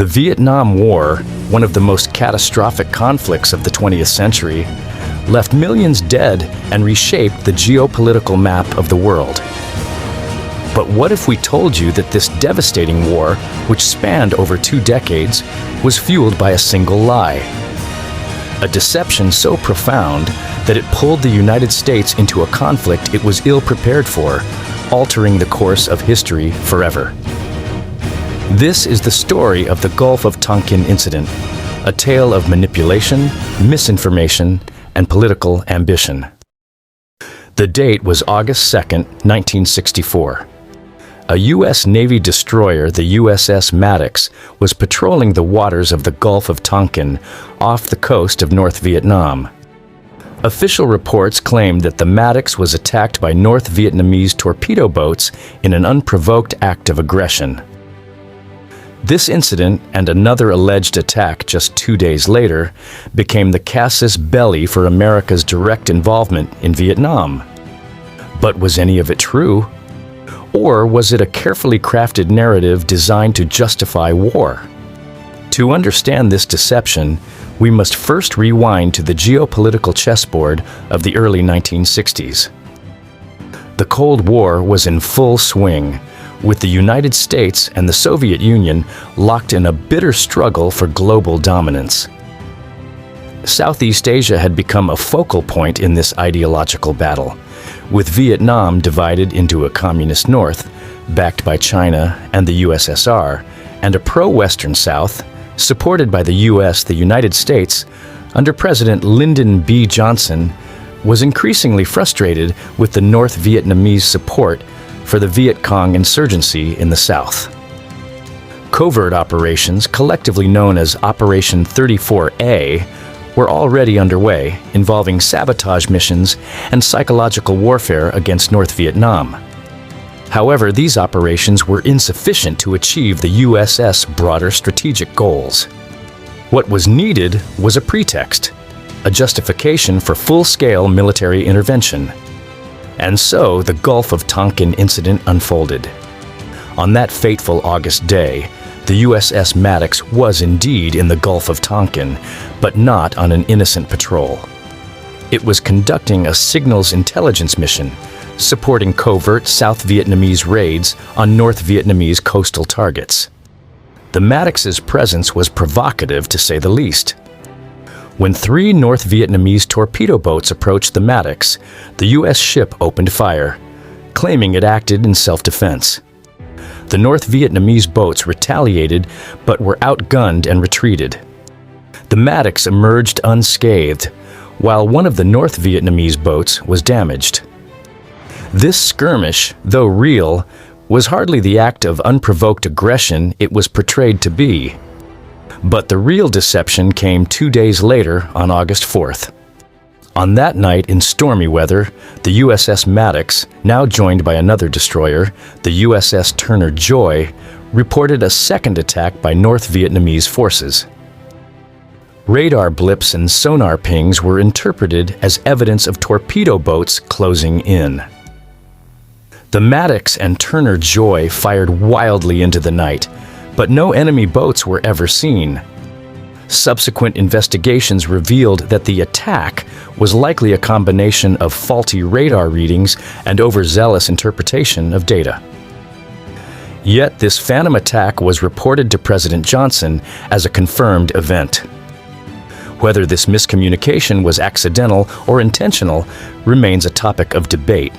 The Vietnam War, one of the most catastrophic conflicts of the 20th century, left millions dead and reshaped the geopolitical map of the world. But what if we told you that this devastating war, which spanned over 2 decades, was fueled by a single lie? A deception so profound that it pulled the United States into a conflict it was ill-prepared for, altering the course of history forever. This is the story of the Gulf of Tonkin Incident, a tale of manipulation, misinformation, and political ambition. The date was August 2, 1964. A U.S. Navy destroyer, the USS Maddox, was patrolling the waters of the Gulf of Tonkin off the coast of North Vietnam. Official reports claimed that the Maddox was attacked by North Vietnamese torpedo boats in an unprovoked act of aggression. This incident, and another alleged attack just 2 days later, became the casus belli for America's direct involvement in Vietnam. But was any of it true? Or was it a carefully crafted narrative designed to justify war? To understand this deception, we must first rewind to the geopolitical chessboard of the early 1960s. The Cold War was in full swing, with the United States and the Soviet Union locked in a bitter struggle for global dominance. Southeast Asia had become a focal point in this ideological battle, with Vietnam divided into a communist North, backed by China and the USSR, and a pro-Western South, supported by the US. The United States, under President Lyndon B. Johnson, was increasingly frustrated with the North Vietnamese support for the Viet Cong insurgency in the South. Covert operations, collectively known as Operation 34A, were already underway, involving sabotage missions and psychological warfare against North Vietnam. However, these operations were insufficient to achieve the USS' broader strategic goals. What was needed was a pretext, a justification for full-scale military intervention. And so the Gulf of Tonkin incident unfolded. On that fateful August day, the USS Maddox was indeed in the Gulf of Tonkin, but not on an innocent patrol. It was conducting a signals intelligence mission, supporting covert South Vietnamese raids on North Vietnamese coastal targets. The Maddox's presence was provocative, to say the least. When 3 North Vietnamese torpedo boats approached the Maddox, the U.S. ship opened fire, claiming it acted in self-defense. The North Vietnamese boats retaliated but were outgunned and retreated. The Maddox emerged unscathed, while one of the North Vietnamese boats was damaged. This skirmish, though real, was hardly the act of unprovoked aggression it was portrayed to be. But the real deception came 2 days later on August 4th. On that night in stormy weather, the USS Maddox, now joined by another destroyer, the USS Turner Joy, reported a second attack by North Vietnamese forces. Radar blips and sonar pings were interpreted as evidence of torpedo boats closing in. The Maddox and Turner Joy fired wildly into the night, but no enemy boats were ever seen. Subsequent investigations revealed that the attack was likely a combination of faulty radar readings and overzealous interpretation of data. Yet this phantom attack was reported to President Johnson as a confirmed event. Whether this miscommunication was accidental or intentional remains a topic of debate.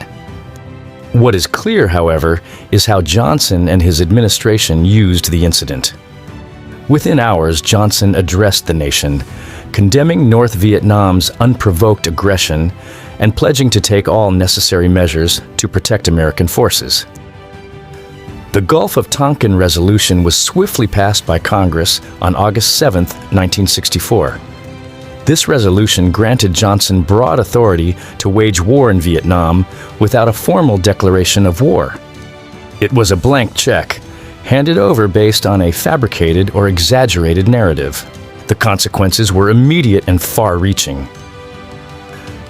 What is clear, however, is how Johnson and his administration used the incident. Within hours, Johnson addressed the nation, condemning North Vietnam's unprovoked aggression and pledging to take all necessary measures to protect American forces. The Gulf of Tonkin resolution was swiftly passed by Congress on August 7, 1964. This resolution granted Johnson broad authority to wage war in Vietnam without a formal declaration of war. It was a blank check, handed over based on a fabricated or exaggerated narrative. The consequences were immediate and far-reaching.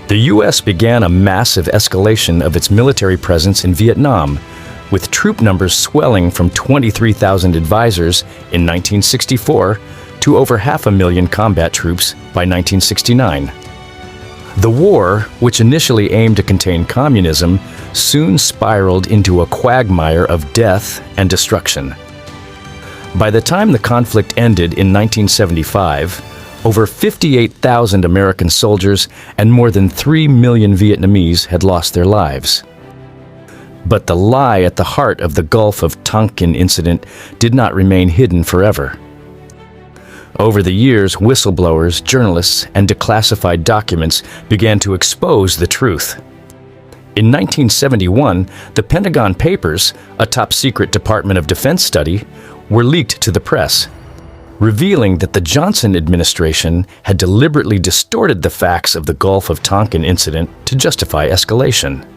The U.S. began a massive escalation of its military presence in Vietnam, with troop numbers swelling from 23,000 advisors in 1964 to over 500,000 combat troops by 1969. The war, which initially aimed to contain communism, soon spiraled into a quagmire of death and destruction. By the time the conflict ended in 1975, over 58,000 American soldiers and more than 3 million Vietnamese had lost their lives. But the lie at the heart of the Gulf of Tonkin Incident did not remain hidden forever. Over the years, whistleblowers, journalists, and declassified documents began to expose the truth. In 1971, the Pentagon Papers, a top-secret Department of Defense study, were leaked to the press, revealing that the Johnson administration had deliberately distorted the facts of the Gulf of Tonkin incident to justify escalation.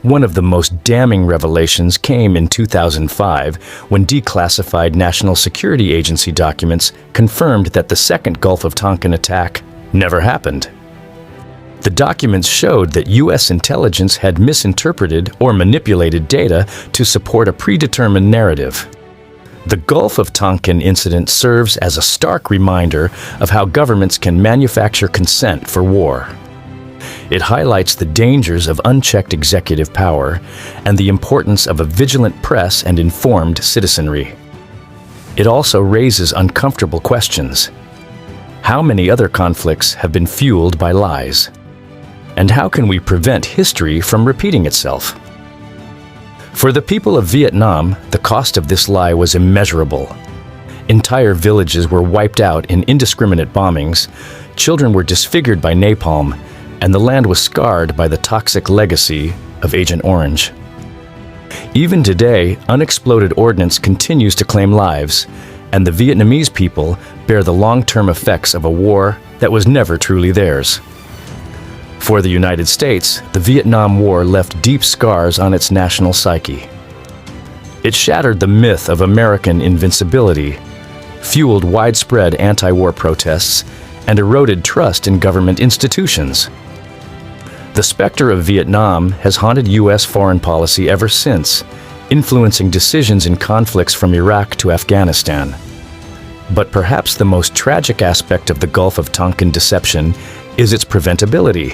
One of the most damning revelations came in 2005 when declassified National Security Agency documents confirmed that the second Gulf of Tonkin attack never happened. The documents showed that U.S. intelligence had misinterpreted or manipulated data to support a predetermined narrative. The Gulf of Tonkin incident serves as a stark reminder of how governments can manufacture consent for war. It highlights the dangers of unchecked executive power and the importance of a vigilant press and informed citizenry. It also raises uncomfortable questions. How many other conflicts have been fueled by lies? And how can we prevent history from repeating itself? For the people of Vietnam, the cost of this lie was immeasurable. Entire villages were wiped out in indiscriminate bombings, children were disfigured by napalm, and the land was scarred by the toxic legacy of Agent Orange. Even today, unexploded ordnance continues to claim lives, and the Vietnamese people bear the long-term effects of a war that was never truly theirs. For the United States, the Vietnam War left deep scars on its national psyche. It shattered the myth of American invincibility, fueled widespread anti-war protests, and eroded trust in government institutions. The specter of Vietnam has haunted U.S. foreign policy ever since, influencing decisions in conflicts from Iraq to Afghanistan. But perhaps the most tragic aspect of the Gulf of Tonkin deception is its preventability.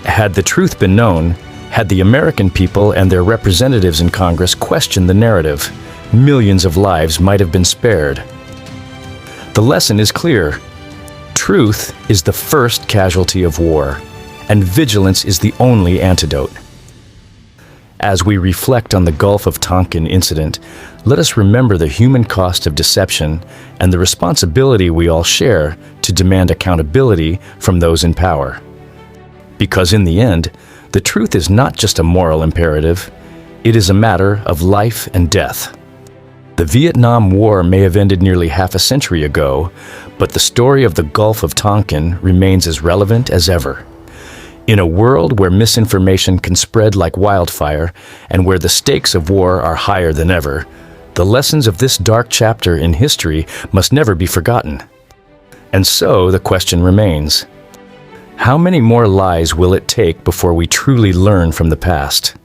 Had the truth been known, had the American people and their representatives in Congress questioned the narrative, millions of lives might have been spared. The lesson is clear. Truth is the first casualty of war, and vigilance is the only antidote. As we reflect on the Gulf of Tonkin incident, let us remember the human cost of deception and the responsibility we all share to demand accountability from those in power. Because in the end, the truth is not just a moral imperative, it is a matter of life and death. The Vietnam War may have ended nearly half a century ago, but the story of the Gulf of Tonkin remains as relevant as ever. In a world where misinformation can spread like wildfire and where the stakes of war are higher than ever, the lessons of this dark chapter in history must never be forgotten. And so the question remains: how many more lies will it take before we truly learn from the past?